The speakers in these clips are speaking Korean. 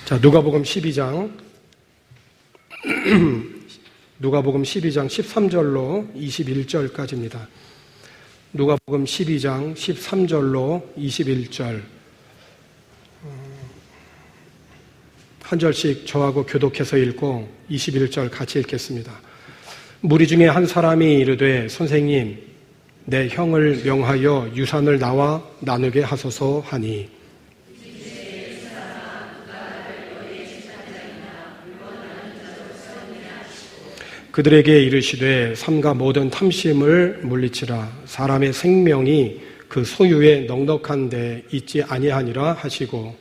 자, 누가복음 12장 누가복음 12장 13절로 21절까지입니다. 누가복음 12장 13절로 21절 한 절씩 저하고 교독해서 읽고 21절 같이 읽겠습니다. 무리 중에 한 사람이 이르되 선생님 내 형을 명하여 유산을 나와 나누게 하소서 하니 그들에게 이르시되 삼가 모든 탐심을 물리치라. 사람의 생명이 그 소유에 넉넉한 데 있지 아니하니라 하시고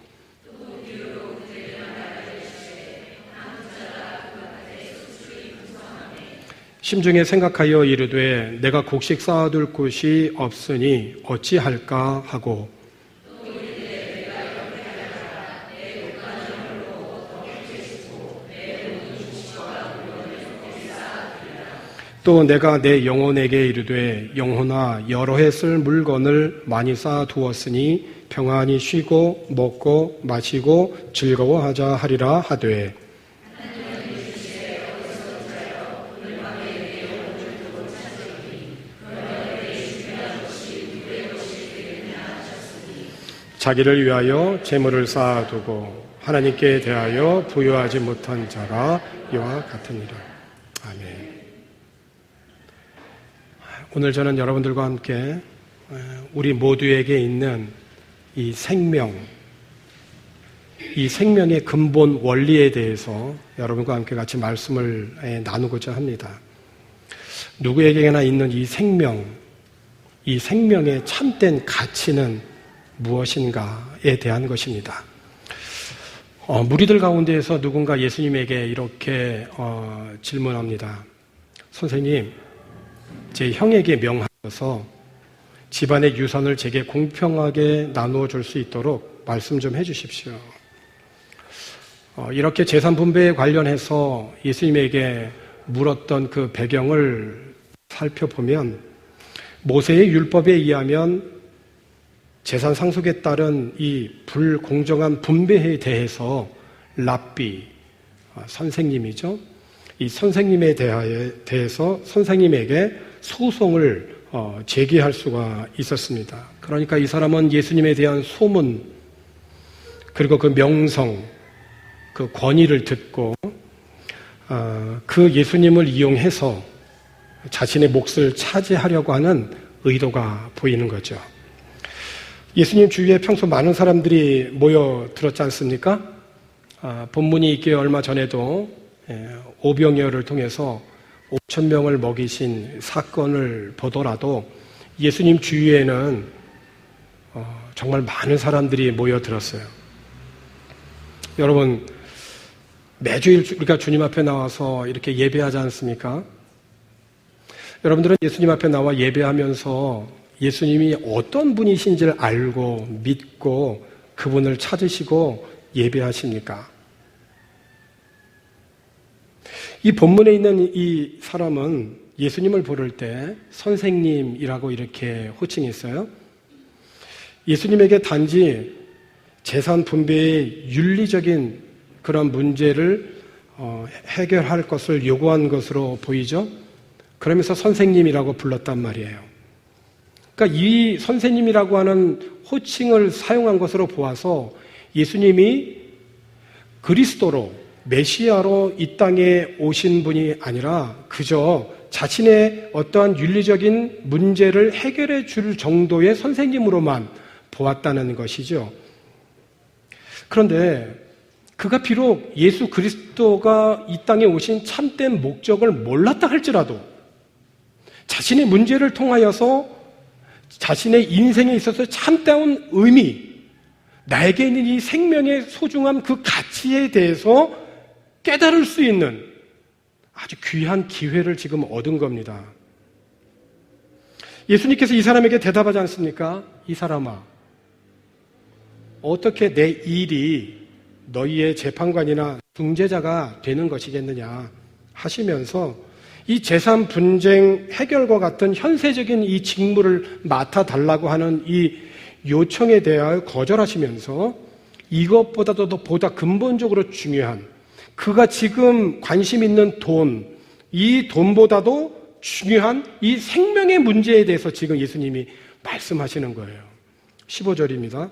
심중에 생각하여 이르되 내가 곡식 쌓아둘 곳이 없으니 어찌할까 하고 또 내가 내 영혼에게 이르되 영혼아 여러 해 쓸 물건을 많이 쌓아두었으니 평안히 쉬고 먹고 마시고 즐거워하자 하리라 하되 자기를 위하여 재물을 쌓아두고 하나님께 대하여 부여하지 못한 자가 이와 같으니라. 아멘. 오늘 저는 여러분들과 함께 우리 모두에게 있는 이 생명의 근본 원리에 대해서 여러분과 함께 같이 말씀을 나누고자 합니다. 누구에게나 있는 이 생명의 참된 가치는 무엇인가에 대한 것입니다. 무리들 가운데에서 누군가 예수님에게 이렇게 질문합니다. 선생님, 제 형에게 명하셔서 집안의 유산을 제게 공평하게 나누어 줄 수 있도록 말씀 좀 해주십시오. 이렇게 재산 분배에 관련해서 예수님에게 물었던 그 배경을 살펴보면 모세의 율법에 의하면 재산 상속에 따른 이 불공정한 분배에 대해서 랍비, 선생님이죠. 이 선생님에 대해서 선생님에게 소송을 제기할 수가 있었습니다. 그러니까 이 사람은 예수님에 대한 소문, 그리고 그 명성, 그 권위를 듣고 그 예수님을 이용해서 자신의 몫을 차지하려고 하는 의도가 보이는 거죠. 예수님 주위에 평소 많은 사람들이 모여들었지 않습니까? 본문이 있기에 얼마 전에도 오병이어를 통해서 5,000명을 먹이신 사건을 보더라도 예수님 주위에는 정말 많은 사람들이 모여들었어요. 여러분, 매주일 우리가 주님 앞에 나와서 이렇게 예배하지 않습니까? 여러분들은 예수님 앞에 나와 예배하면서 예수님이 어떤 분이신지를 알고 믿고 그분을 찾으시고 예배하십니까? 이 본문에 있는 이 사람은 예수님을 부를 때 선생님이라고 이렇게 호칭했어요. 예수님에게 단지 재산 분배의 윤리적인 그런 문제를 해결할 것을 요구한 것으로 보이죠. 그러면서 선생님이라고 불렀단 말이에요. 그러니까 이 선생님이라고 하는 호칭을 사용한 것으로 보아서 예수님이 그리스도로 메시아로 이 땅에 오신 분이 아니라 그저 자신의 어떠한 윤리적인 문제를 해결해 줄 정도의 선생님으로만 보았다는 것이죠. 그런데 그가 비록 예수 그리스도가 이 땅에 오신 참된 목적을 몰랐다 할지라도 자신의 문제를 통하여서 자신의 인생에 있어서 참다운 의미, 나에게 있는 이 생명의 소중함, 그 가치에 대해서 깨달을 수 있는 아주 귀한 기회를 지금 얻은 겁니다. 예수님께서 이 사람에게 대답하지 않습니까? 이 사람아, 어떻게 내 일이 너희의 재판관이나 중재자가 되는 것이겠느냐 하시면서 이 재산 분쟁 해결과 같은 현세적인 이 직무를 맡아달라고 하는 이 요청에 대하여 거절하시면서 이것보다도 보다 근본적으로 중요한, 그가 지금 관심 있는 돈, 이 돈보다도 중요한 이 생명의 문제에 대해서 지금 예수님이 말씀하시는 거예요. 15절입니다.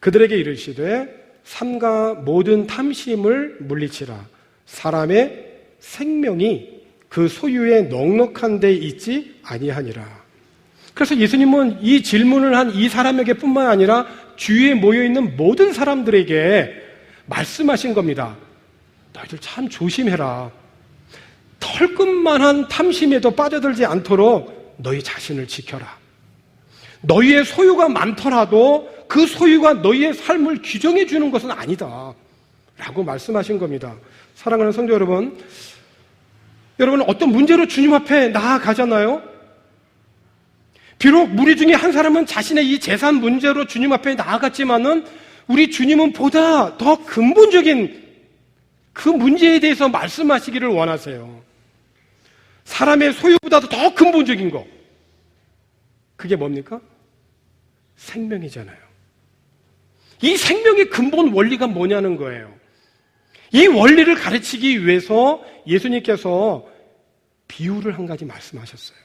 그들에게 이르시되 삼가 모든 탐심을 물리치라. 사람의 생명이 그 소유에 넉넉한 데 있지 아니하니라. 그래서 예수님은 이 질문을 한 이 사람에게 뿐만 아니라 주위에 모여있는 모든 사람들에게 말씀하신 겁니다. 너희들 참 조심해라. 털끝만한 탐심에도 빠져들지 않도록 너희 자신을 지켜라. 너희의 소유가 많더라도 그 소유가 너희의 삶을 규정해 주는 것은 아니다 라고 말씀하신 겁니다. 사랑하는 성도 여러분, 여러분 어떤 문제로 주님 앞에 나아가잖아요. 비록 무리 중에 한 사람은 자신의 이 재산 문제로 주님 앞에 나아갔지만은 우리 주님은 보다 더 근본적인 그 문제에 대해서 말씀하시기를 원하세요. 사람의 소유보다도 더 근본적인 거, 그게 뭡니까? 생명이잖아요. 이 생명의 근본 원리가 뭐냐는 거예요. 이 원리를 가르치기 위해서 예수님께서 비유를 한 가지 말씀하셨어요.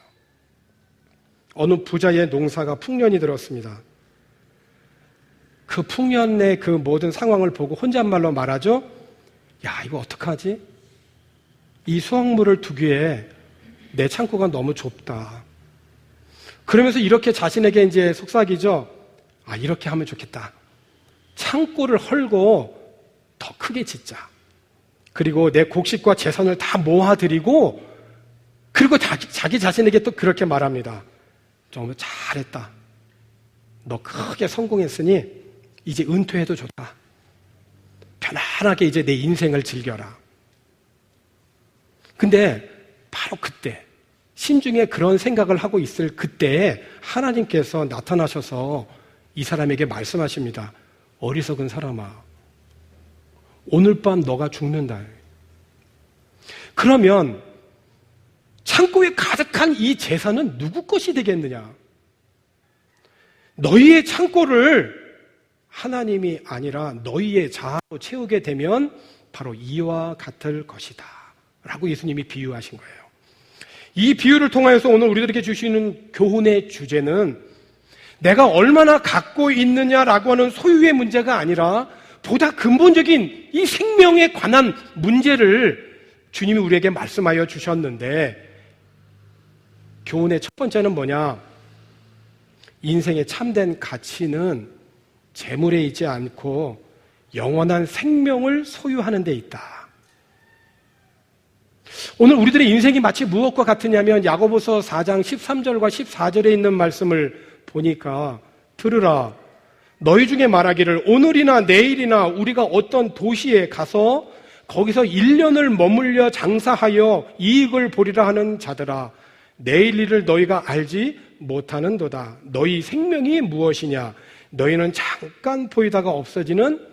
어느 부자의 농사가 풍년이 들었습니다. 그 풍년의 그 모든 상황을 보고 혼잣말로 말하죠. 야, 이거 어떡하지? 이 수확물을 두기에 내 창고가 너무 좁다. 그러면서 이렇게 자신에게 이제 속삭이죠. 아, 이렇게 하면 좋겠다. 창고를 헐고 더 크게 짓자. 그리고 내 곡식과 재산을 다 모아드리고, 그리고 자기 자신에게 또 그렇게 말합니다. 정말 잘했다. 너 크게 성공했으니 이제 은퇴해도 좋다. 편안하게 이제 내 인생을 즐겨라. 근데 바로 그때, 심중에 그런 생각을 하고 있을 그때에 하나님께서 나타나셔서 이 사람에게 말씀하십니다. 어리석은 사람아, 오늘 밤 너가 죽는다. 그러면 창고에 가득한 이 재산은 누구 것이 되겠느냐? 너희의 창고를 하나님이 아니라 너희의 자아로 채우게 되면 바로 이와 같을 것이다 라고 예수님이 비유하신 거예요. 이 비유를 통하여서 오늘 우리들에게 주시는 교훈의 주제는 내가 얼마나 갖고 있느냐라고 하는 소유의 문제가 아니라 보다 근본적인 이 생명에 관한 문제를 주님이 우리에게 말씀하여 주셨는데, 교훈의 첫 번째는 뭐냐? 인생의 참된 가치는 재물에 있지 않고 영원한 생명을 소유하는 데 있다. 오늘 우리들의 인생이 마치 무엇과 같으냐면 야고보서 4장 13절과 14절에 있는 말씀을 보니까, 들으라, 너희 중에 말하기를 오늘이나 내일이나 우리가 어떤 도시에 가서 거기서 1년을 머물려 장사하여 이익을 보리라 하는 자들아, 내일 일을 너희가 알지 못하는도다. 너희 생명이 무엇이냐? 너희는 잠깐 보이다가 없어지는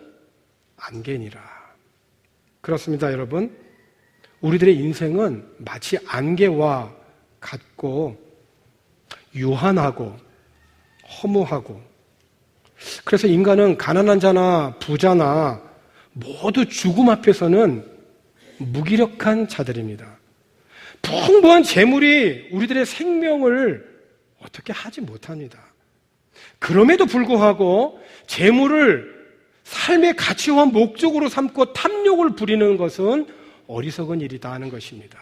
안개니라. 그렇습니다, 여러분. 우리들의 인생은 마치 안개와 같고 유한하고 허무하고, 그래서 인간은 가난한 자나 부자나 모두 죽음 앞에서는 무기력한 자들입니다. 풍부한 재물이 우리들의 생명을 어떻게 하지 못합니다. 그럼에도 불구하고 재물을 삶의 가치와 목적으로 삼고 탐욕을 부리는 것은 어리석은 일이다 하는 것입니다.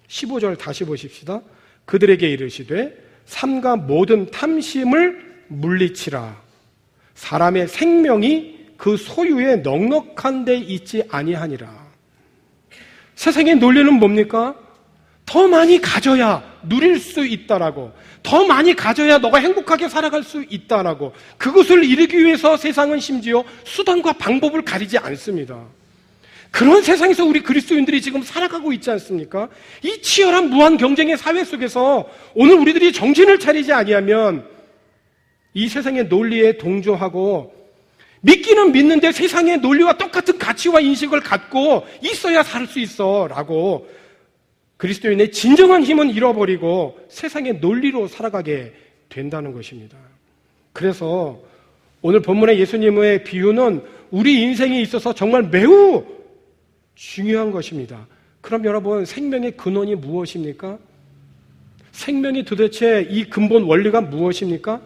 15절 다시 보십시다. 그들에게 이르시되 삼가 모든 탐심을 물리치라. 사람의 생명이 그 소유에 넉넉한 데 있지 아니하니라. 세상의 논리는 뭡니까? 더 많이 가져야 누릴 수 있다라고, 더 많이 가져야 너가 행복하게 살아갈 수 있다라고, 그것을 이루기 위해서 세상은 심지어 수단과 방법을 가리지 않습니다. 그런 세상에서 우리 그리스도인들이 지금 살아가고 있지 않습니까? 이 치열한 무한 경쟁의 사회 속에서 오늘 우리들이 정신을 차리지 아니하면 이 세상의 논리에 동조하고, 믿기는 믿는데 세상의 논리와 똑같은 가치와 인식을 갖고 있어야 살 수 있어 라고 그리스도인의 진정한 힘은 잃어버리고 세상의 논리로 살아가게 된다는 것입니다. 그래서 오늘 본문의 예수님의 비유는 우리 인생에 있어서 정말 매우 중요한 것입니다. 그럼 여러분, 생명의 근원이 무엇입니까? 생명이 도대체 이 근본 원리가 무엇입니까?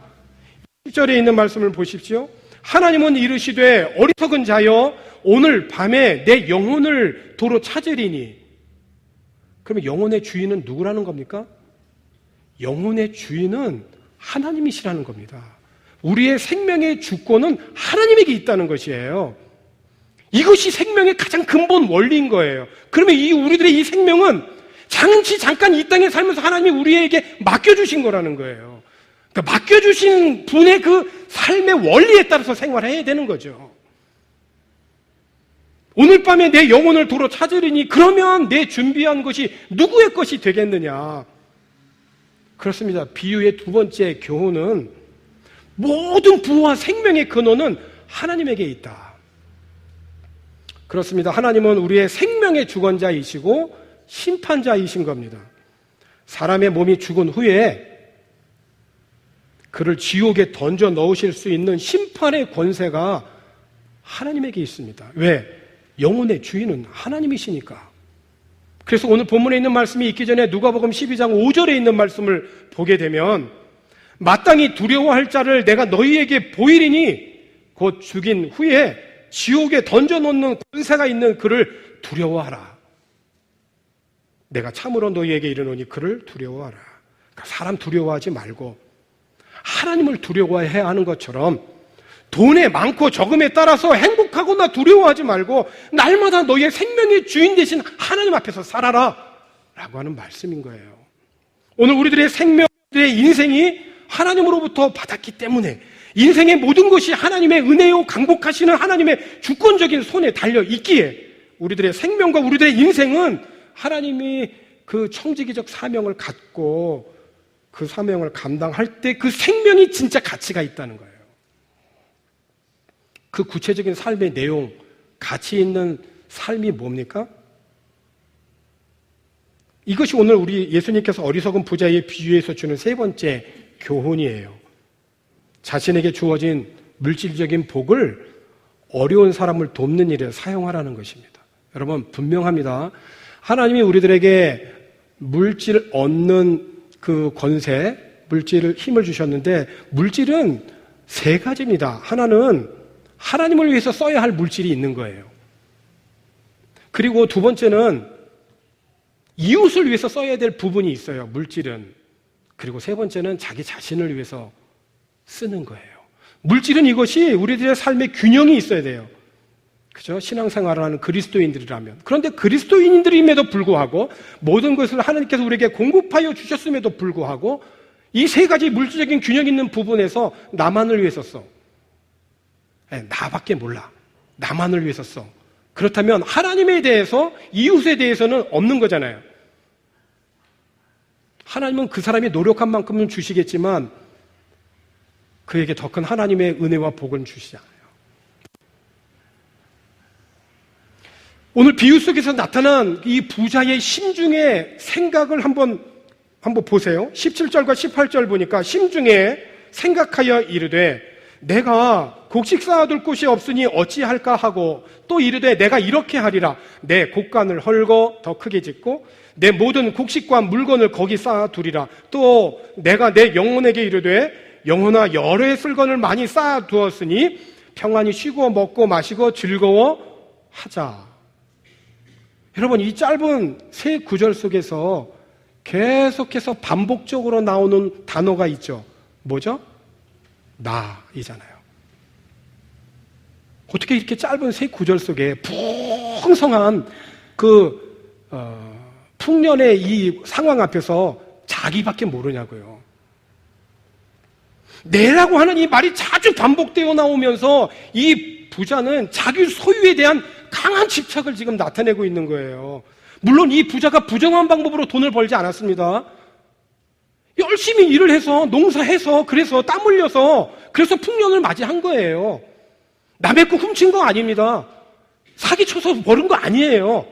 1절에 있는 말씀을 보십시오. 하나님은 이르시되 어리석은 자여 오늘 밤에 내 영혼을 도로 찾으리니. 그러면 영혼의 주인은 누구라는 겁니까? 영혼의 주인은 하나님이시라는 겁니다. 우리의 생명의 주권은 하나님에게 있다는 것이에요. 이것이 생명의 가장 근본 원리인 거예요. 그러면 우리들의 이 생명은 잠깐 이 땅에 살면서 하나님이 우리에게 맡겨주신 거라는 거예요. 그러니까 맡겨주신 분의 그 삶의 원리에 따라서 생활해야 되는 거죠. 오늘 밤에 내 영혼을 도로 찾으리니, 그러면 내 준비한 것이 누구의 것이 되겠느냐? 그렇습니다. 비유의 두 번째 교훈은 모든 부와 생명의 근원은 하나님에게 있다. 그렇습니다. 하나님은 우리의 생명의 주권자이시고 심판자이신 겁니다. 사람의 몸이 죽은 후에 그를 지옥에 던져 넣으실 수 있는 심판의 권세가 하나님에게 있습니다. 왜? 영혼의 주인은 하나님이시니까. 그래서 오늘 본문에 있는 말씀이 있기 전에 누가복음 12장 5절에 있는 말씀을 보게 되면, 마땅히 두려워할 자를 내가 너희에게 보이리니 곧 죽인 후에 지옥에 던져놓는 권세가 있는 그를 두려워하라. 내가 참으로 너희에게 이르노니 그를 두려워하라. 그러니까 사람 두려워하지 말고 하나님을 두려워해야 하는 것처럼, 돈에 많고 적음에 따라서 행복하거나 두려워하지 말고 날마다 너희의 생명의 주인 되신 하나님 앞에서 살아라 라고 하는 말씀인 거예요. 오늘 우리들의 생명들의 인생이 하나님으로부터 받았기 때문에 인생의 모든 것이 하나님의 은혜요 강복하시는 하나님의 주권적인 손에 달려 있기에 우리들의 생명과 우리들의 인생은 하나님이 그 청지기적 사명을 갖고 그 사명을 감당할 때 그 생명이 진짜 가치가 있다는 거예요. 그 구체적인 삶의 내용, 가치 있는 삶이 뭡니까? 이것이 오늘 우리 예수님께서 어리석은 부자의 비유에서 주는 세 번째 교훈이에요. 자신에게 주어진 물질적인 복을 어려운 사람을 돕는 일에 사용하라는 것입니다. 여러분, 분명합니다. 하나님이 우리들에게 물질 얻는 그 권세, 물질을 힘을 주셨는데, 물질은 세 가지입니다. 하나는 하나님을 위해서 써야 할 물질이 있는 거예요. 그리고 두 번째는 이웃을 위해서 써야 될 부분이 있어요, 물질은. 그리고 세 번째는 자기 자신을 위해서 쓰는 거예요. 물질은 이것이 우리들의 삶의 균형이 있어야 돼요. 그죠? 신앙생활을 하는 그리스도인들이라면. 그런데 그리스도인들임에도 불구하고 모든 것을 하나님께서 우리에게 공급하여 주셨음에도 불구하고 이 세 가지 물질적인 균형 있는 부분에서 나만을 위해서 써. 나밖에 몰라. 나만을 위해서 써. 그렇다면 하나님에 대해서, 이웃에 대해서는 없는 거잖아요. 하나님은 그 사람이 노력한 만큼은 주시겠지만 그에게 더 큰 하나님의 은혜와 복은 주시지 않아요. 오늘 비유 속에서 나타난 이 부자의 심중의 생각을 한번 보세요. 17절과 18절 보니까 심중에 생각하여 이르되 내가 곡식 쌓아둘 곳이 없으니 어찌할까 하고, 또 이르되 내가 이렇게 하리라. 내 곡간을 헐고 더 크게 짓고 내 모든 곡식과 물건을 거기 쌓아두리라. 또 내가 내 영혼에게 이르되 영혼아, 여러 해 쓸 것을 많이 쌓아두었으니 평안히 쉬고 먹고 마시고 즐거워하자. 여러분, 이 짧은 세 구절 속에서 계속해서 반복적으로 나오는 단어가 있죠. 뭐죠? 나이잖아요. 어떻게 이렇게 짧은 세 구절 속에 풍성한 풍년의 이 상황 앞에서 자기밖에 모르냐고요. 내라고 하는 이 말이 자주 반복되어 나오면서 이 부자는 자기 소유에 대한 강한 집착을 지금 나타내고 있는 거예요. 물론 이 부자가 부정한 방법으로 돈을 벌지 않았습니다. 열심히 일을 해서, 농사해서, 그래서 땀 흘려서, 그래서 풍년을 맞이한 거예요. 남의 거 훔친 거 아닙니다. 사기쳐서 버는 거 아니에요.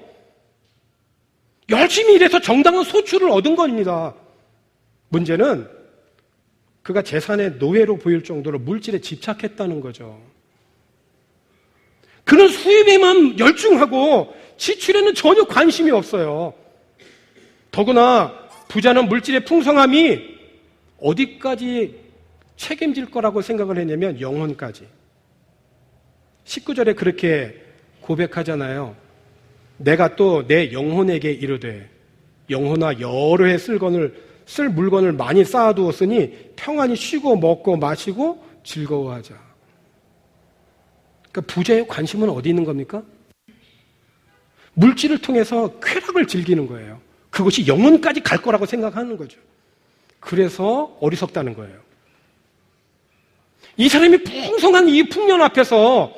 열심히 일해서 정당한 소출을 얻은 겁니다. 문제는 그가 재산의 노예로 보일 정도로 물질에 집착했다는 거죠. 그는 수입에만 열중하고 지출에는 전혀 관심이 없어요. 더구나 부자는 물질의 풍성함이 어디까지 책임질 거라고 생각을 했냐면 영혼까지. 19절에 그렇게 고백하잖아요. 내가 또 내 영혼에게 이르되 영혼아 여러 해 쓸 물건을 많이 쌓아두었으니 평안히 쉬고 먹고 마시고 즐거워하자. 그러니까 부자의 관심은 어디 있는 겁니까? 물질을 통해서 쾌락을 즐기는 거예요. 그것이 영혼까지 갈 거라고 생각하는 거죠. 그래서 어리석다는 거예요. 이 사람이 풍성한 이 풍년 앞에서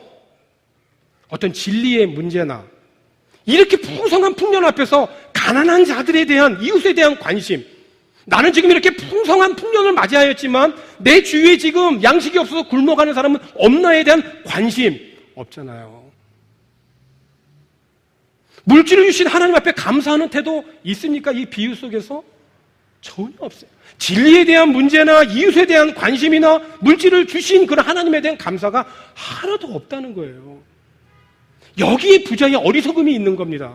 어떤 진리의 문제나 이렇게 풍성한 풍년 앞에서 가난한 자들에 대한, 이웃에 대한 관심, 나는 지금 이렇게 풍성한 풍년을 맞이하였지만 내 주위에 지금 양식이 없어서 굶어가는 사람은 없나에 대한 관심 없잖아요. 물질을 주신 하나님 앞에 감사하는 태도 있습니까? 이 비유 속에서? 전혀 없어요. 진리에 대한 문제나 이웃에 대한 관심이나 물질을 주신 그런 하나님에 대한 감사가 하나도 없다는 거예요. 여기에 부자의 어리석음이 있는 겁니다.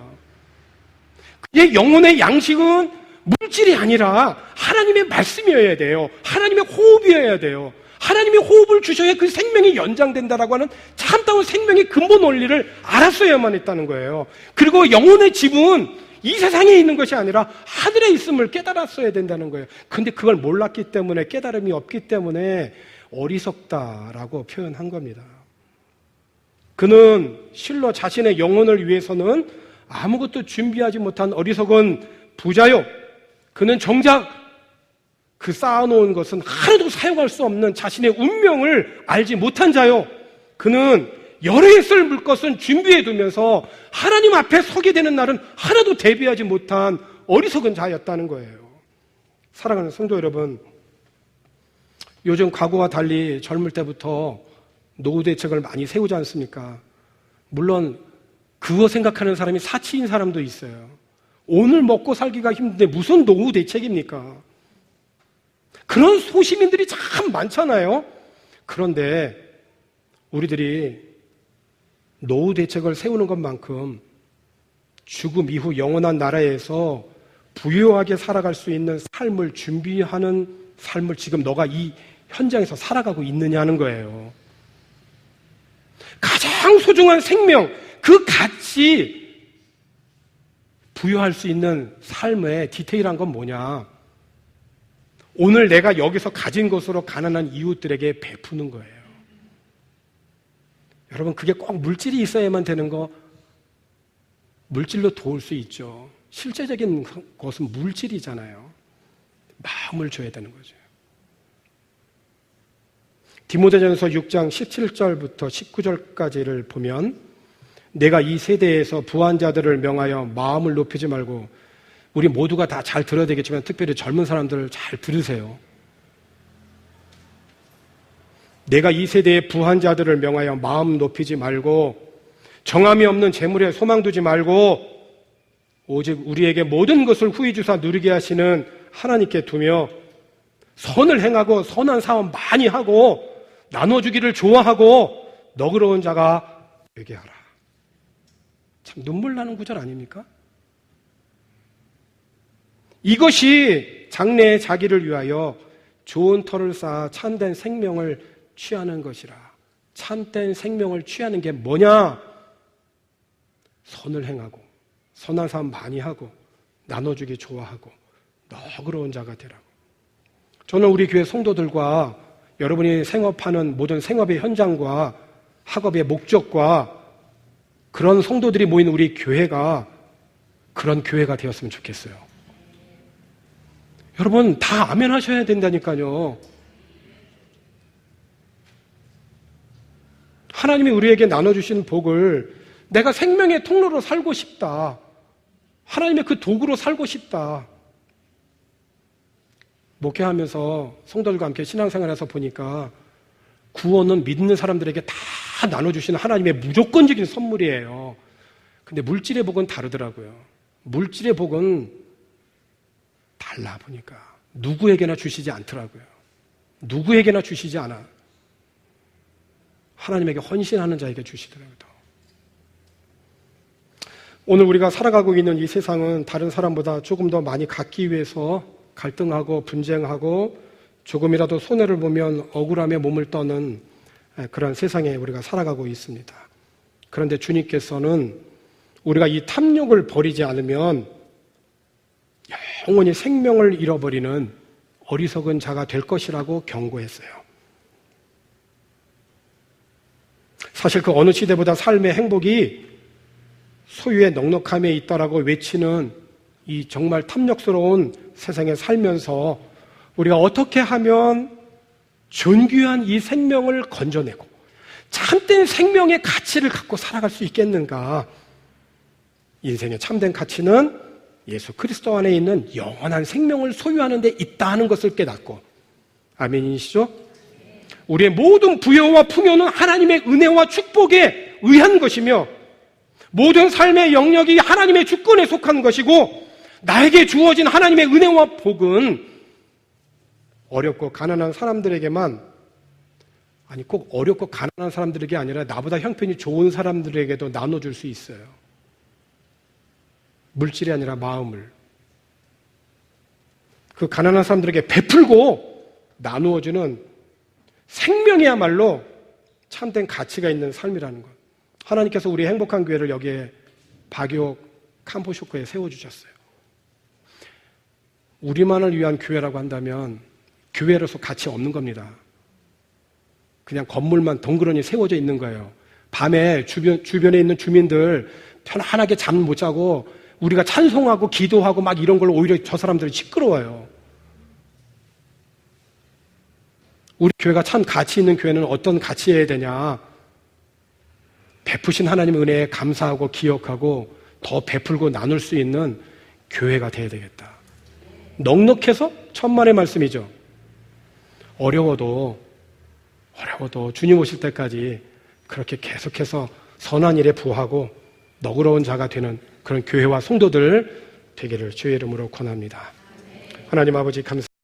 그의 영혼의 양식은 물질이 아니라 하나님의 말씀이어야 돼요. 하나님의 호흡이어야 돼요. 하나님의 호흡을 주셔야 그 생명이 연장된다라고 하는 참다운 생명의 근본 원리를 알았어야만 했다는 거예요. 그리고 영혼의 집은 이 세상에 있는 것이 아니라 하늘에 있음을 깨달았어야 된다는 거예요. 근데 그걸 몰랐기 때문에, 깨달음이 없기 때문에 어리석다라고 표현한 겁니다. 그는 실로 자신의 영혼을 위해서는 아무것도 준비하지 못한 어리석은 부자요. 그는 정작 그 쌓아놓은 것은 하나도 사용할 수 없는 자신의 운명을 알지 못한 자요. 그는 여러 해 쓸 물것은 준비해 두면서 하나님 앞에 서게 되는 날은 하나도 대비하지 못한 어리석은 자였다는 거예요. 사랑하는 성도 여러분, 요즘 과거와 달리 젊을 때부터 노후 대책을 많이 세우지 않습니까? 물론 그거 생각하는 사람이 사치인 사람도 있어요. 오늘 먹고 살기가 힘든데 무슨 노후 대책입니까? 그런 소시민들이 참 많잖아요. 그런데 우리들이 노후 대책을 세우는 것만큼 죽음 이후 영원한 나라에서 부유하게 살아갈 수 있는 삶을 준비하는 삶을 지금 너가 이 현장에서 살아가고 있느냐는 거예요. 가장 소중한 생명, 그 가치 부여할 수 있는 삶의 디테일한 건 뭐냐? 오늘 내가 여기서 가진 것으로 가난한 이웃들에게 베푸는 거예요. 여러분, 그게 꼭 물질이 있어야만 되는 거, 물질로 도울 수 있죠. 실제적인 것은 물질이잖아요. 마음을 줘야 되는 거죠. 디모데전서 6장 17절부터 19절까지를 보면 내가 이 세대에서 부한 자들을 명하여 마음을 높이지 말고, 우리 모두가 다 잘 들어야 되겠지만 특별히 젊은 사람들 잘 들으세요. 내가 이 세대의 부한 자들을 명하여 마음 높이지 말고 정함이 없는 재물에 소망 두지 말고 오직 우리에게 모든 것을 후히 주사 누리게 하시는 하나님께 두며 선을 행하고 선한 사업 많이 하고 나눠주기를 좋아하고 너그러운 자가 되게 하라. 참 눈물 나는 구절 아닙니까? 이것이 장래의 자기를 위하여 좋은 터를 쌓아 참된 생명을 취하는 것이라. 참된 생명을 취하는 게 뭐냐? 선을 행하고 선한 삶 많이 하고 나눠주기 좋아하고 너그러운 자가 되라고. 저는 우리 교회 성도들과 여러분이 생업하는 모든 생업의 현장과 학업의 목적과 그런 성도들이 모인 우리 교회가 그런 교회가 되었으면 좋겠어요. 여러분 다 아멘 하셔야 된다니까요. 하나님이 우리에게 나눠주신 복을 내가 생명의 통로로 살고 싶다. 하나님의 그 도구로 살고 싶다. 목회하면서 성도들과 함께 신앙생활해서 보니까 구원은 믿는 사람들에게 다 나눠주시는 하나님의 무조건적인 선물이에요. 근데 물질의 복은 다르더라고요. 물질의 복은 달라 보니까 누구에게나 주시지 않더라고요. 누구에게나 주시지 않아. 하나님에게 헌신하는 자에게 주시더라고요. 오늘 우리가 살아가고 있는 이 세상은 다른 사람보다 조금 더 많이 갖기 위해서 갈등하고 분쟁하고 조금이라도 손해를 보면 억울함에 몸을 떠는 그런 세상에 우리가 살아가고 있습니다. 그런데 주님께서는 우리가 이 탐욕을 버리지 않으면 영원히 생명을 잃어버리는 어리석은 자가 될 것이라고 경고했어요. 사실 그 어느 시대보다 삶의 행복이 소유의 넉넉함에 있다라고 외치는 이 정말 탐욕스러운 세상에 살면서 우리가 어떻게 하면 존귀한 이 생명을 건져내고 참된 생명의 가치를 갖고 살아갈 수 있겠는가? 인생의 참된 가치는 예수 그리스도 안에 있는 영원한 생명을 소유하는 데 있다는 것을 깨닫고, 아멘이시죠? 우리의 모든 부여와 풍요는 하나님의 은혜와 축복에 의한 것이며 모든 삶의 영역이 하나님의 주권에 속한 것이고 나에게 주어진 하나님의 은혜와 복은 어렵고 가난한 사람들에게만, 아니 꼭 어렵고 가난한 사람들에게 아니라 나보다 형편이 좋은 사람들에게도 나눠줄 수 있어요. 물질이 아니라 마음을. 그 가난한 사람들에게 베풀고 나누어주는 생명이야말로 참된 가치가 있는 삶이라는 것. 하나님께서 우리 행복한 교회를 여기에 박유옥 캄포쇼크에 세워주셨어요. 우리만을 위한 교회라고 한다면 교회로서 가치 없는 겁니다. 그냥 건물만 덩그러니 세워져 있는 거예요. 밤에 주변에 있는 주민들 편안하게 잠 못 자고 우리가 찬송하고 기도하고 막 이런 걸로 오히려 저 사람들이 시끄러워요. 우리 교회가 참 가치 있는 교회는 어떤 가치여야 되냐? 베푸신 하나님의 은혜에 감사하고 기억하고 더 베풀고 나눌 수 있는 교회가 돼야 되겠다. 넉넉해서 천만의 말씀이죠. 어려워도 주님 오실 때까지 그렇게 계속해서 선한 일에 부하고 너그러운 자가 되는 그런 교회와 성도들 되기를 주의 이름으로 권합니다. 하나님 아버지 감사합니다.